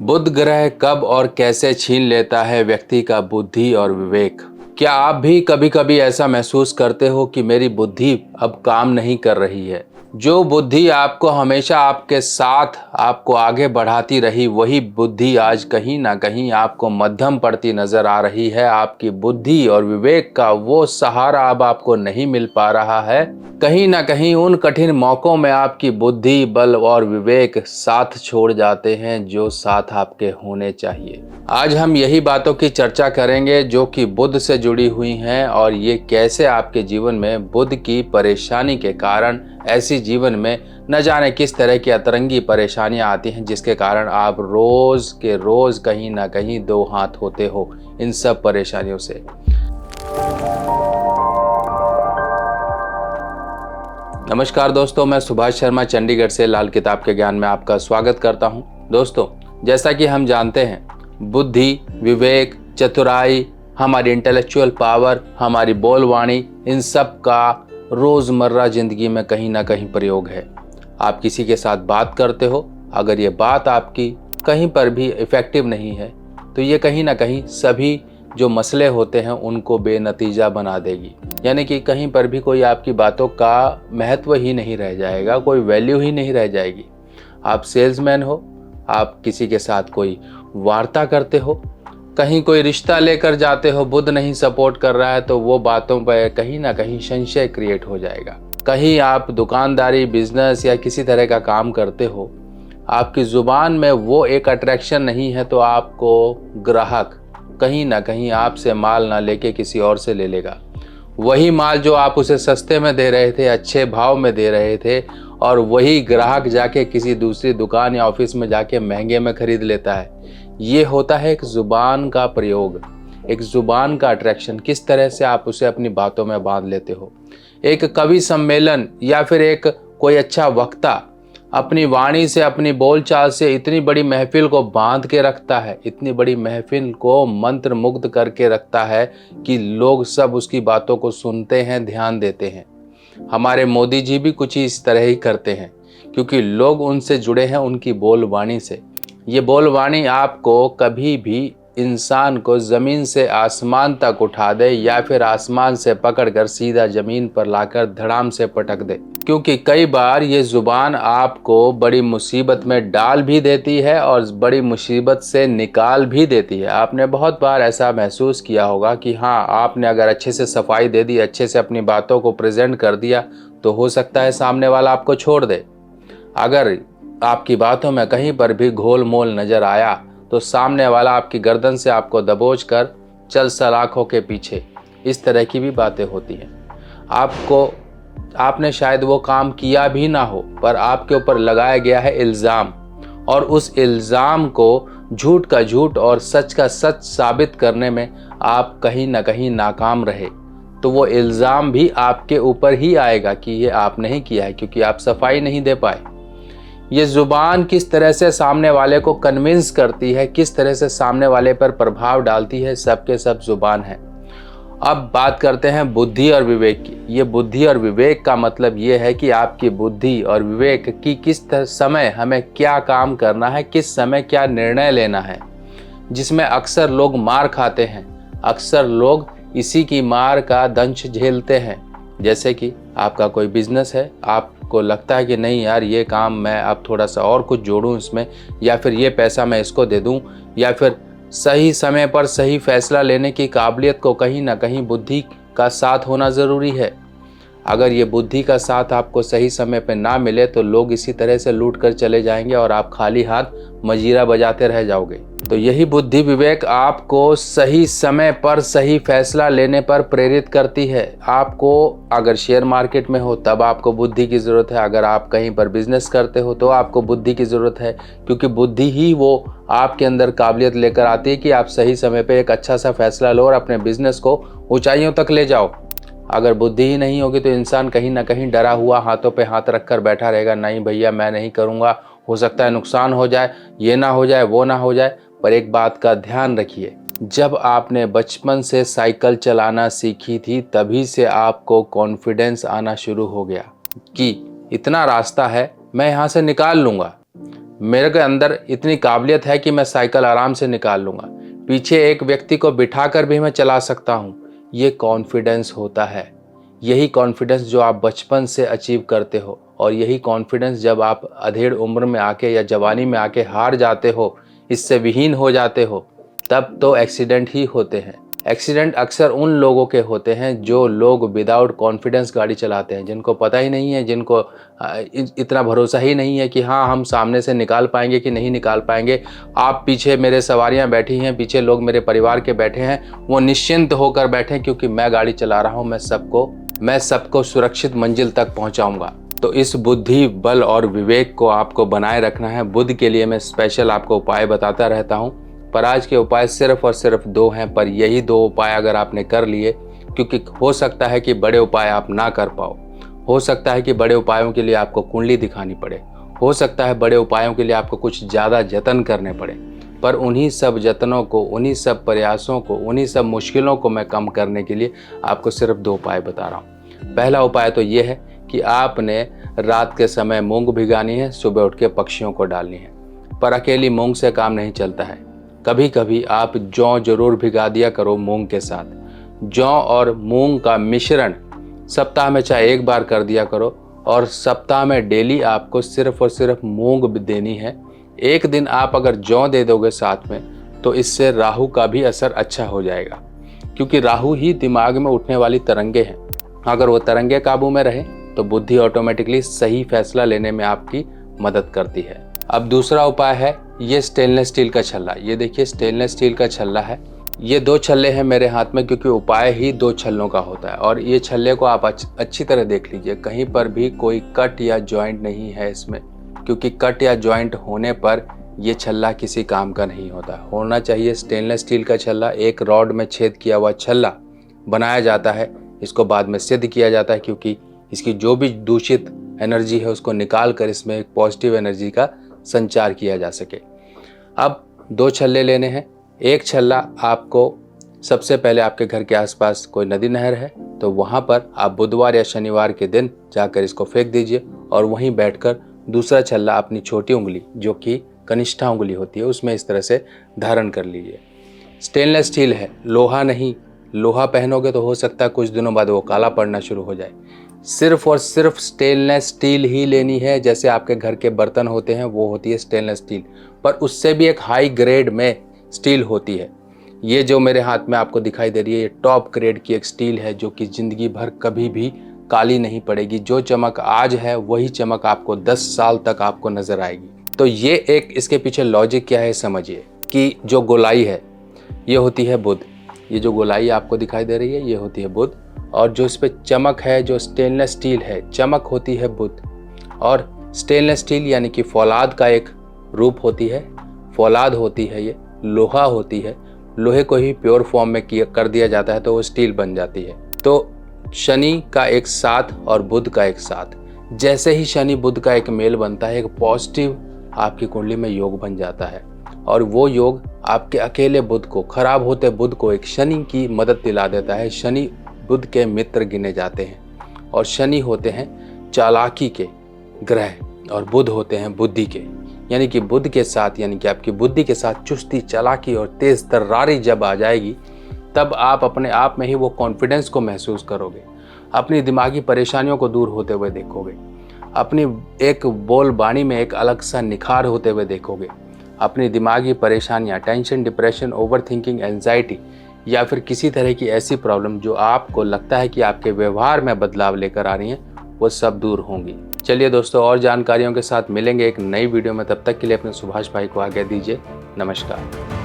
बुध ग्रह कब और कैसे छीन लेता है व्यक्ति का बुद्धि और विवेक। क्या आप भी कभी कभी ऐसा महसूस करते हो कि मेरी बुद्धि अब काम नहीं कर रही है? जो बुद्धि आपको हमेशा आपके साथ आपको आगे बढ़ाती रही, वही बुद्धि आज कहीं ना कहीं आपको मध्यम पड़ती नजर आ रही है। आपकी बुद्धि और विवेक का वो सहारा अब आपको नहीं मिल पा रहा है। कहीं ना कहीं उन कठिन मौकों में आपकी बुद्धि, बल और विवेक साथ छोड़ जाते हैं जो साथ आपके होने चाहिए। आज हम यही बातों की चर्चा करेंगे जो कि बुध से जुड़ी हुई हैं, और ये कैसे आपके जीवन में बुध की परेशानी के कारण ऐसी जीवन में न जाने किस तरह की अतरंगी परेशानियां आती हैं, जिसके कारण आप रोज के रोज कहीं ना कहीं दो हाथ होते हो इन सब परेशानियों से। नमस्कार दोस्तों, मैं सुभाष शर्मा चंडीगढ़ से लाल किताब के ज्ञान में आपका स्वागत करता हूं। दोस्तों, जैसा कि हम जानते हैं, बुद्धि, विवेक, चतुराई, हमारी इंटेलेक्चुअल पावर, हमारी बोलवाणी, इन सब का रोज़मर्रा ज़िंदगी में कहीं ना कहीं प्रयोग है। आप किसी के साथ बात करते हो, अगर ये बात आपकी कहीं पर भी इफ़ेक्टिव नहीं है तो ये कहीं ना कहीं सभी जो मसले होते हैं उनको बेनतीजा बना देगी। यानी कि कहीं पर भी कोई आपकी बातों का महत्व ही नहीं रह जाएगा, कोई वैल्यू ही नहीं रह जाएगी। आप सेल्समैन हो, आप किसी के साथ कोई वार्ता करते हो, कहीं कोई रिश्ता लेकर जाते हो, बुध नहीं सपोर्ट कर रहा है तो वो बातों पर कहीं ना कहीं संशय क्रिएट हो जाएगा। कहीं आप दुकानदारी, बिजनेस या किसी तरह का काम करते हो, आपकी ज़ुबान में वो एक अट्रैक्शन नहीं है तो आपको ग्राहक कहीं ना कहीं आपसे माल ना लेके किसी और से ले लेगा। वही माल जो आप उसे सस्ते में दे रहे थे, अच्छे भाव में दे रहे थे, और वही ग्राहक जाके किसी दूसरी दुकान या ऑफिस में जाके महंगे में खरीद लेता है। ये होता है एक ज़ुबान का प्रयोग, एक ज़ुबान का अट्रैक्शन। किस तरह से आप उसे अपनी बातों में बांध लेते हो। एक कवि सम्मेलन या फिर एक कोई अच्छा वक्ता अपनी वाणी से, अपनी बोलचाल से इतनी बड़ी महफिल को बांध के रखता है, इतनी बड़ी महफिल को मंत्र मुग्ध करके रखता है कि लोग सब उसकी बातों को सुनते हैं, ध्यान देते हैं। हमारे मोदी जी भी कुछ इस तरह ही करते हैं, क्योंकि लोग उनसे जुड़े हैं उनकी बोलवाणी से। ये बोलवाणी आपको कभी भी इंसान को ज़मीन से आसमान तक उठा दे या फिर आसमान से पकड़कर सीधा ज़मीन पर लाकर धड़ाम से पटक दे। क्योंकि कई बार ये ज़ुबान आपको बड़ी मुसीबत में डाल भी देती है और बड़ी मुसीबत से निकाल भी देती है। आपने बहुत बार ऐसा महसूस किया होगा कि हाँ, आपने अगर अच्छे से सफाई दे दी, अच्छे से अपनी बातों को प्रेजेंट कर दिया, तो हो सकता है सामने वाला आपको छोड़ दे। अगर आपकी बातों में कहीं पर भी घोल मोल नज़र आया तो सामने वाला आपकी गर्दन से आपको दबोच कर चल सलाखों के पीछे, इस तरह की भी बातें होती हैं। आपने शायद वो काम किया भी ना हो, पर आपके ऊपर लगाया गया है इल्ज़ाम, और उस इल्ज़ाम को झूठ का झूठ और सच का सच साबित करने में आप कहीं ना कहीं नाकाम रहे, तो वो इल्ज़ाम भी आपके ऊपर ही आएगा कि ये आपने ही किया है, क्योंकि आप सफाई नहीं दे पाए। ये ज़ुबान किस तरह से सामने वाले को कन्विंस करती है, किस तरह से सामने वाले पर प्रभाव डालती है, सबके सब ज़ुबान है। अब बात करते हैं बुद्धि और विवेक की। ये बुद्धि और विवेक का मतलब ये है कि आपकी बुद्धि और विवेक की किस समय हमें क्या काम करना है, किस समय क्या निर्णय लेना है, जिसमें अक्सर लोग मार खाते हैं। अक्सर लोग इसी की मार का दंश झेलते हैं। जैसे कि आपका कोई बिजनेस है, आपको लगता है कि नहीं यार, ये काम मैं अब थोड़ा सा और कुछ जोड़ूं इसमें, या फिर ये पैसा मैं इसको दे दूं, या फिर सही समय पर सही फैसला लेने की काबिलियत को कहीं ना कहीं बुद्धि का साथ होना ज़रूरी है। अगर ये बुद्धि का साथ आपको सही समय पर ना मिले तो लोग इसी तरह से लूट कर चले जाएंगे और आप खाली हाथ मजीरा बजाते रह जाओगे। तो यही बुद्धि विवेक आपको सही समय पर सही फैसला लेने पर प्रेरित करती है। आपको अगर शेयर मार्केट में हो तब आपको बुद्धि की ज़रूरत है, अगर आप कहीं पर बिजनेस करते हो तो आपको बुद्धि की ज़रूरत है, क्योंकि बुद्धि ही वो आपके अंदर काबिलियत लेकर आती है कि आप सही समय पर एक अच्छा सा फैसला लो और अपने बिजनेस को ऊंचाइयों तक ले जाओ। अगर बुद्धि ही नहीं होगी तो इंसान कहीं ना कहीं डरा हुआ हाथों पे हाथ रखकर बैठा रहेगा। नहीं भैया, मैं नहीं करूँगा, हो सकता है नुकसान हो जाए, ये ना हो जाए, वो ना हो जाए। पर एक बात का ध्यान रखिए, जब आपने बचपन से साइकिल चलाना सीखी थी तभी से आपको कॉन्फिडेंस आना शुरू हो गया कि इतना रास्ता है, मैं यहाँ से निकाल लूँगा, मेरे के अंदर इतनी काबिलियत है कि मैं साइकिल आराम से निकाल लूँगा, पीछे एक व्यक्ति को बिठाकर भी मैं चला सकता हूँ। ये कॉन्फिडेंस होता है। यही कॉन्फिडेंस जो आप बचपन से अचीव करते हो, और यही कॉन्फिडेंस जब आप अधेड़ उम्र में आके या जवानी में आके हार जाते हो, इससे विहीन हो जाते हो, तब तो एक्सीडेंट ही होते हैं। एक्सीडेंट अक्सर उन लोगों के होते हैं जो लोग विदाउट कॉन्फिडेंस गाड़ी चलाते हैं, जिनको पता ही नहीं है, जिनको इतना भरोसा ही नहीं है कि हाँ हम सामने से निकाल पाएंगे कि नहीं निकाल पाएंगे। आप पीछे मेरे सवारियां बैठी हैं, पीछे लोग मेरे परिवार के बैठे हैं, वो निश्चिंत होकर बैठे क्योंकि मैं गाड़ी चला रहा हूँ, मैं सबको सुरक्षित मंजिल तक पहुँचाऊँगा। तो इस बुद्धि, बल और विवेक को आपको बनाए रखना है। बुद्ध के लिए मैं स्पेशल आपको उपाय बताता रहता हूँ, पर आज के उपाय सिर्फ और सिर्फ 2 हैं, पर यही 2 उपाय अगर आपने कर लिए, क्योंकि हो सकता है कि बड़े उपाय आप ना कर पाओ, हो सकता है कि बड़े उपायों के लिए आपको कुंडली दिखानी पड़े, हो सकता है बड़े उपायों के लिए आपको कुछ ज़्यादा जतन करने पड़े, पर उन्हीं सब जतनों को, उन्हीं सब प्रयासों को, उन्हीं सब मुश्किलों को मैं कम करने के लिए आपको सिर्फ 2 उपाय बता रहा हूँ। पहला उपाय तो ये है कि आपने रात के समय मूंग भिगानी है, सुबह उठ के पक्षियों को डालनी है। पर अकेली मूंग से काम नहीं चलता है, कभी कभी आप जौ जरूर भिगा दिया करो मूंग के साथ। जौ और मूंग का मिश्रण सप्ताह में चाहे 1 बार कर दिया करो, और सप्ताह में डेली आपको सिर्फ और सिर्फ मूंग देनी है। एक दिन आप अगर जौ दे दोगे साथ में, तो इससे राहु का भी असर अच्छा हो जाएगा, क्योंकि राहु ही दिमाग में उठने वाली तरंगे हैं। अगर वो तरंगे काबू में रहे तो बुद्धि ऑटोमेटिकली सही फैसला लेने में आपकी मदद करती है। अब दूसरा उपाय है ये स्टेनलेस स्टील का छल्ला। ये देखिए स्टेनलेस स्टील का छल्ला है। ये 2 छल्ले हैं मेरे हाथ में, क्योंकि उपाय ही 2 छल्लों का होता है। और ये छल्ले को आप अच्छी तरह देख लीजिए, कहीं पर भी कोई कट या जॉइंट नहीं है इसमें, क्योंकि कट या जॉइंट होने पर ये छल्ला किसी काम का नहीं होता। होना चाहिए स्टेनलेस स्टील का छल्ला, एक रॉड में छेद किया हुआ छल्ला बनाया जाता है। इसको बाद में सिद्ध किया जाता है, क्योंकि इसकी जो भी दूषित एनर्जी है उसको निकाल कर इसमें एक पॉजिटिव एनर्जी का संचार किया जा सके। अब 2 छल्ले लेने हैं। एक छल्ला आपको सबसे पहले आपके घर के आसपास कोई नदी नहर है तो वहाँ पर आप बुधवार या शनिवार के दिन जाकर इसको फेंक दीजिए, और वहीं बैठकर दूसरा छल्ला अपनी छोटी उंगली, जो कि कनिष्ठा उंगली होती है, उसमें इस तरह से धारण कर लीजिए। स्टेनलेस स्टील है, लोहा नहीं। लोहा पहनोगे तो हो सकता है कुछ दिनों बाद वो काला पड़ना शुरू हो जाए। सिर्फ और सिर्फ स्टेनलेस स्टील ही लेनी है। जैसे आपके घर के बर्तन होते हैं वो होती है स्टेनलेस स्टील, पर उससे भी एक हाई ग्रेड में स्टील होती है। ये जो मेरे हाथ में आपको दिखाई दे रही है, ये टॉप ग्रेड की एक स्टील है, जो कि ज़िंदगी भर कभी भी काली नहीं पड़ेगी। जो चमक आज है वही चमक आपको 10 साल तक आपको नज़र आएगी। तो ये एक, इसके पीछे लॉजिक क्या है समझिए, कि जो गोलाई है ये होती है बुध। ये जो गोलाई आपको दिखाई दे रही है ये होती है बुध, और जो इस पे चमक है, जो स्टेनलेस स्टील है, चमक होती है बुध। और स्टेनलेस स्टील यानी कि फौलाद का एक रूप होती है, फौलाद होती है, ये लोहा होती है। लोहे को ही प्योर फॉर्म में कर दिया जाता है तो वो स्टील बन जाती है। तो शनि का एक साथ और बुध का एक साथ, जैसे ही शनि बुध का एक मेल बनता है, एक पॉजिटिव आपकी कुंडली में योग बन जाता है, और वो योग आपके अकेले बुध को, खराब होते बुध को एक शनि की मदद दिला देता है। शनि बुध के मित्र गिने जाते हैं, और शनि होते हैं चालाकी के ग्रह, और बुध होते हैं बुद्धि के। यानी कि बुध के साथ, यानी कि आपकी बुद्धि के साथ चुस्ती, चालाकी और तेज तर्रारी जब आ जाएगी, तब आप अपने आप में ही वो कॉन्फिडेंस को महसूस करोगे, अपनी दिमागी परेशानियों को दूर होते हुए देखोगे, अपनी एक बोल बाणी में एक अलग सा निखार होते हुए देखोगे। अपनी दिमागी परेशानियां, tension, depression, over thinking, anxiety, या फिर किसी तरह की ऐसी प्रॉब्लम जो आपको लगता है कि आपके व्यवहार में बदलाव लेकर आ रही हैं, वो सब दूर होंगी। चलिए दोस्तों, और जानकारियों के साथ मिलेंगे एक नई वीडियो में। तब तक के लिए अपने सुभाष भाई को आज्ञा दीजिए। नमस्कार।